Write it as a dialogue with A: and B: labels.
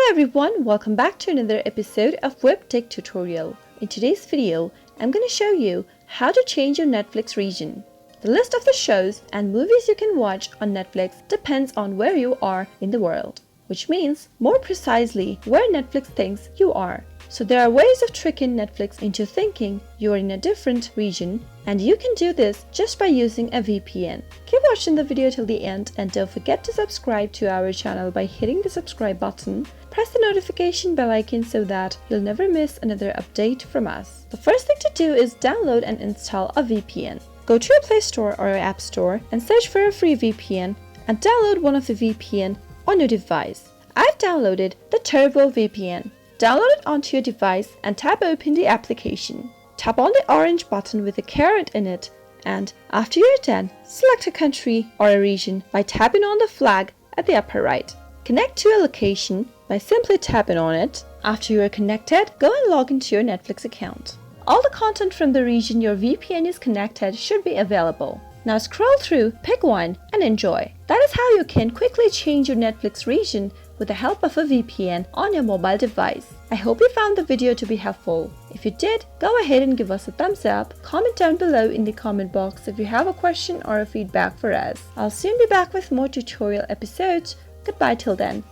A: Hello everyone, welcome back to another episode of Webtech Tutorial. In today's video, I'm going to show you how to change your Netflix region. The list of the shows and movies you can watch on Netflix depends on where you are in the world, which means more precisely where Netflix thinks you are. So there are ways of tricking Netflix into thinking you're in a different region, and you can do this just by using a VPN. Keep watching the video till the end and don't forget to subscribe to our channel by hitting the subscribe button. Press the notification bell icon so that you'll never miss another update from us. The first thing to do is download and install a VPN. Go to your Play Store or your App Store and search for a free VPN and download one of the VPN on your device. I've downloaded the Turbo VPN. Download it onto your device and tap open the application. Tap on the orange button with a caret in it, and after you're done, select a country or a region by tapping on the flag at the upper right. Connect to a location by simply tapping on it. After you are connected, go and log into your Netflix account. All the content from the region your VPN is connected should be available. Now scroll through, pick one, and enjoy. That is how you can quickly change your Netflix region with the help of a VPN on your mobile device. I hope you found the video to be helpful. If you did, go ahead and give us a thumbs up. Comment down below in the comment box if you have a question or a feedback for us. I'll soon be back with more tutorial episodes. Goodbye till then.